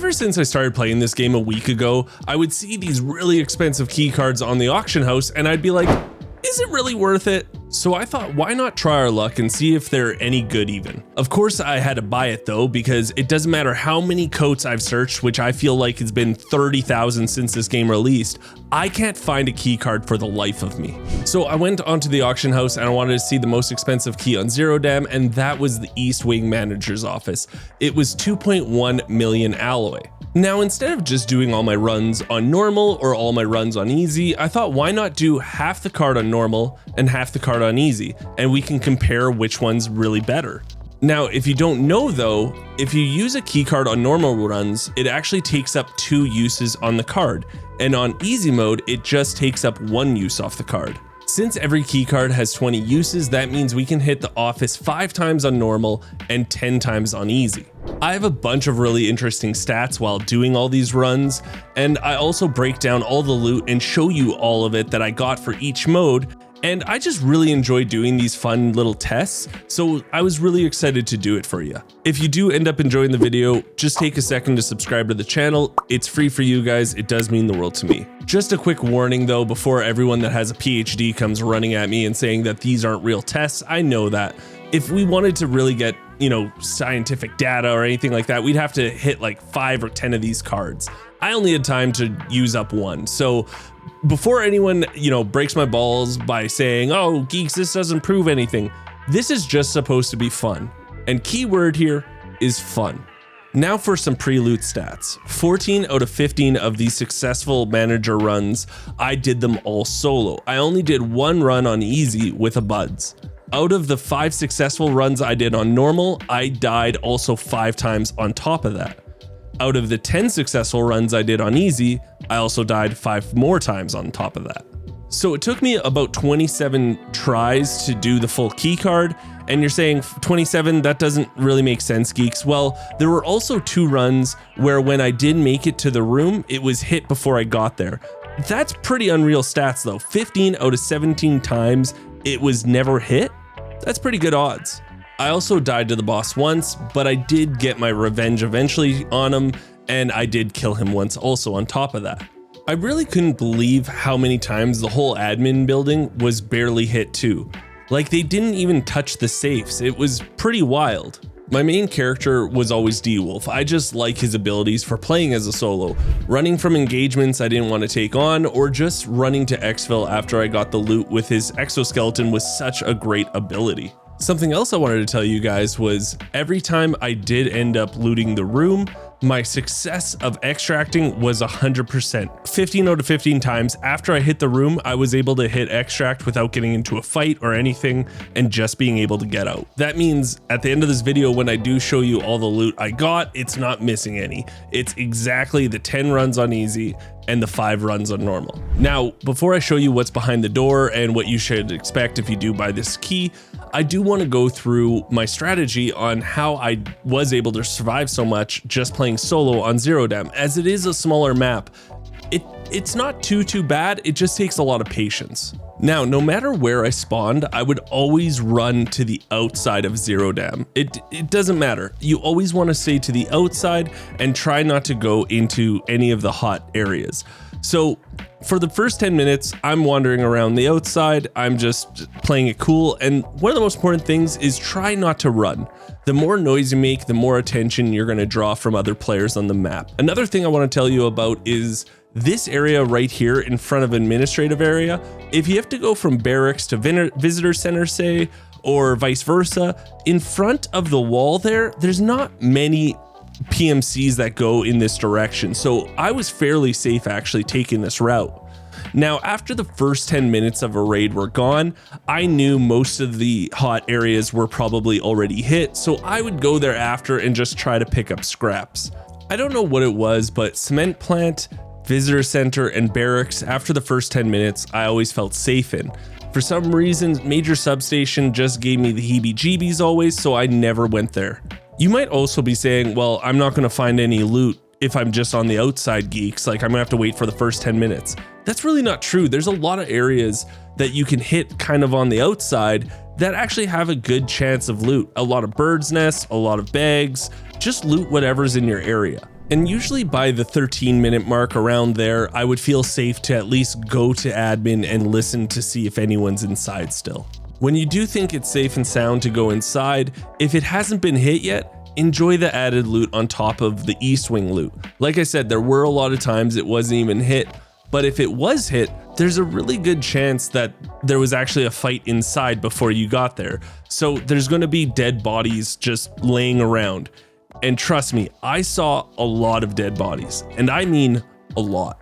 Ever since I started playing this game a week ago, I would see these really expensive key cards on the auction house and I'd be like, is it really worth it? So I thought, why not try our luck and see if they're any good even? Of course I had to buy it though, because it doesn't matter how many coats I've searched, which I feel like it's been 30,000 since this game released, I can't find a key card for the life of me. So I went onto the auction house and I wanted to see the most expensive key on Zero Dam, and that was the East Wing Manager's office. It was 2.1 million alloy. Now, instead of just doing all my runs on normal or all my runs on easy, I thought, why not do half the card on normal and half the card on easy, and we can compare which one's really better. Now, if you don't know though, if you use a key card on normal runs, it actually takes up 2 uses on the card, and on easy mode, it just takes up 1 use off the card. Since every key card has 20 uses, that means we can hit the office 5 times on normal and 10 times on easy. I have a bunch of really interesting stats while doing all these runs, and I also break down all the loot and show you all of it that I got for each mode, and I just really enjoy doing these fun little tests, so I was really excited to do it for you. If you do end up enjoying the video, just take a second to subscribe to the channel. It's free for you guys, it does mean the world to me. Just a quick warning though, before everyone that has a PhD comes running at me and saying that these aren't real tests, I know that. If we wanted to really get, scientific data or anything like that, we'd have to hit like 5 or 10 of these cards. I only had time to use up 1. So before anyone, breaks my balls by saying, oh, geeks, this doesn't prove anything, this is just supposed to be fun. And keyword here is fun. Now for some pre-loot stats. 14 out of 15 of these successful manager runs, I did them all solo. I only did 1 run on easy with a buds. Out of the 5 successful runs I did on normal, I died also 5 times on top of that. Out of the 10 successful runs I did on easy, I also died 5 more times on top of that. So it took me about 27 tries to do the full key card, and you're saying 27, that doesn't really make sense, geeks. Well, there were also 2 runs where when I did make it to the room, it was hit before I got there. That's pretty unreal stats though. 15 out of 17 times it was never hit. That's pretty good odds. I also died to the boss once, but I did get my revenge eventually on him, and I did kill him once also on top of that. I really couldn't believe how many times the whole admin building was barely hit too. Like, they didn't even touch the safes. It was pretty wild. My main character was always D-Wolf. I just like his abilities for playing as a solo, running from engagements I didn't want to take on, or just running to Exfil after I got the loot with his exoskeleton was such a great ability. Something else I wanted to tell you guys was every time I did end up looting the room, my success of extracting was 100%. 15 out of 15 times after I hit the room, I was able to hit extract without getting into a fight or anything and just being able to get out. That means at the end of this video, when I do show you all the loot I got, it's not missing any. It's exactly the 10 runs on easy and the 5 runs on normal. Now, before I show you what's behind the door and what you should expect if you do buy this key, I do want to go through my strategy on how I was able to survive so much just playing solo on Zero Dam. As it is a smaller map, it's not too bad, it just takes a lot of patience. Now, no matter where I spawned, I would always run to the outside of Zero Dam. It doesn't matter. You always want to stay to the outside and try not to go into any of the hot areas. So for the first 10 minutes, I'm wandering around the outside. I'm just playing it cool. And one of the most important things is try not to run. The more noise you make, the more attention you're going to draw from other players on the map. Another thing I want to tell you about is this area right here in front of administrative area. If you have to go from barracks to visitor center, say, or vice versa, in front of the wall there's not many PMCs that go in this direction. So I was fairly safe actually taking this route. Now, after the first 10 minutes of a raid were gone, I knew most of the hot areas were probably already hit, so I would go there after and just try to pick up scraps. I don't know what it was, but cement plant, visitor center, and barracks, after the first 10 minutes, I always felt safe in. For some reason, major substation just gave me the heebie-jeebies always, so I never went there. You might also be saying, well, I'm not going to find any loot if I'm just on the outside, geeks, like I'm gonna have to wait for the first 10 minutes. That's really not true. There's a lot of areas that you can hit kind of on the outside that actually have a good chance of loot. A lot of birds' nests, a lot of bags, just loot whatever's in your area. And usually by the 13-minute mark around there, I would feel safe to at least go to admin and listen to see if anyone's inside still. When you do think it's safe and sound to go inside, if it hasn't been hit yet, enjoy the added loot on top of the East Wing loot. Like I said, there were a lot of times it wasn't even hit, but if it was hit, there's a really good chance that there was actually a fight inside before you got there. So there's going to be dead bodies just laying around. And trust me, I saw a lot of dead bodies, and I mean a lot.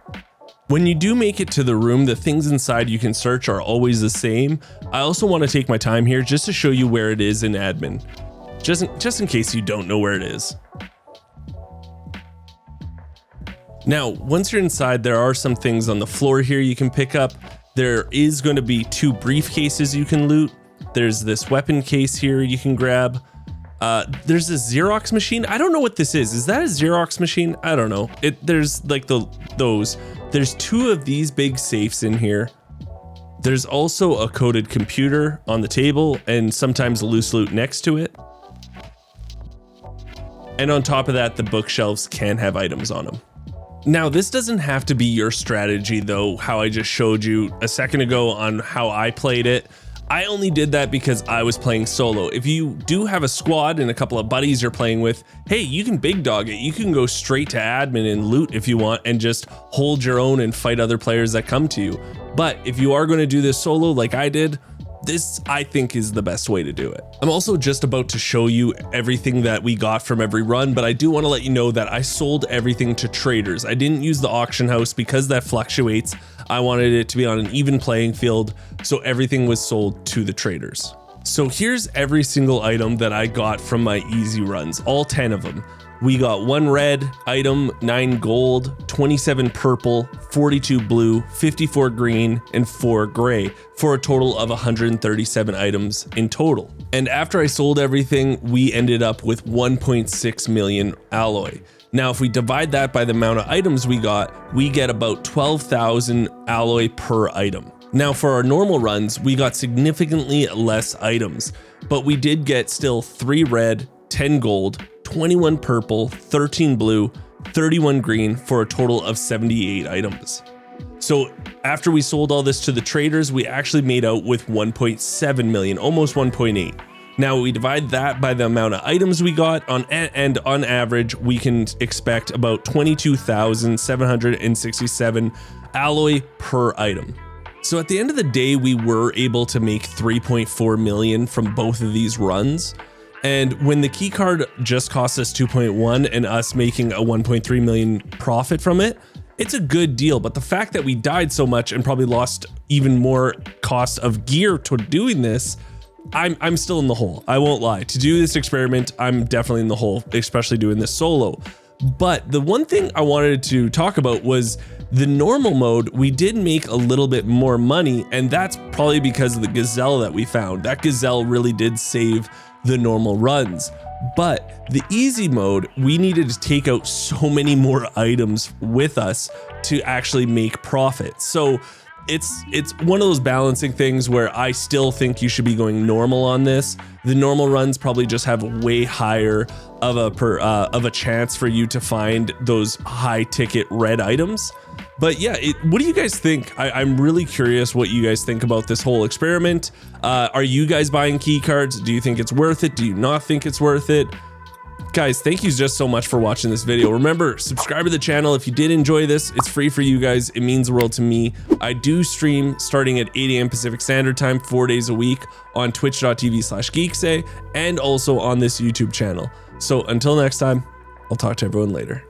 When you do make it to the room, the things inside you can search are always the same. I also want to take my time here just to show you where it is in admin, just in case you don't know where it is. Now, once you're inside, there are some things on the floor here you can pick up. There is going to be 2 briefcases you can loot. There's this weapon case here you can grab. There's a Xerox machine. I don't know what this is. Is that a Xerox machine? I don't know. There's like those. There's 2 of these big safes in here. There's also a coded computer on the table and sometimes loose loot next to it. And on top of that, the bookshelves can have items on them. Now, this doesn't have to be your strategy though, how I just showed you a second ago on how I played it. I only did that because I was playing solo. If you do have a squad and a couple of buddies you're playing with, hey, you can big dog it. You can go straight to admin and loot if you want and just hold your own and fight other players that come to you. But if you are going to do this solo like I did, this I think is the best way to do it. I'm also just about to show you everything that we got from every run, but I do want to let you know that I sold everything to traders. I didn't use the auction house because that fluctuates. I wanted it to be on an even playing field, so everything was sold to the traders. So here's every single item that I got from my easy runs, all 10 of them. We got 1 red item, 9 gold, 27 purple, 42 blue, 54 green, and 4 gray, for a total of 137 items in total. And after I sold everything, we ended up with 1.6 million alloy. Now, if we divide that by the amount of items we got, we get about 12,000 alloy per item. Now, for our normal runs, we got significantly less items, but we did get still 3 red, 10 gold, 21 purple, 13 blue, 31 green, for a total of 78 items. So after we sold all this to the traders, we actually made out with 1.7 million, almost 1.8. Now we divide that by the amount of items we got, and on average, we can expect about 22,767 alloy per item. So at the end of the day, we were able to make 3.4 million from both of these runs. And when the key card just cost us 2.1 and us making a 1.3 million profit from it, it's a good deal. But the fact that we died so much and probably lost even more cost of gear to doing this, I'm still in the hole. I won't lie. To do this experiment, I'm definitely in the hole, especially doing this solo. But the one thing I wanted to talk about was the normal mode. We did make a little bit more money, and that's probably because of the gazelle that we found. That gazelle really did save the normal runs. But the easy mode, we needed to take out so many more items with us to actually make profit. So it's one of those balancing things where I still think you should be going normal on this. The normal runs probably just have way higher of a chance for you to find those high ticket red items. But yeah, what do you guys think? I'm really curious what you guys think about this whole experiment. Are you guys buying key cards? Do you think it's worth it? Do you not think it's worth it? Guys, thank you just so much for watching this video. Remember, subscribe to the channel if you did enjoy this. It's free for you guys. It means the world to me. I do stream starting at 8 a.m. Pacific Standard Time, 4 days a week on twitch.tv/geeksay and also on this YouTube channel. So until next time, I'll talk to everyone later.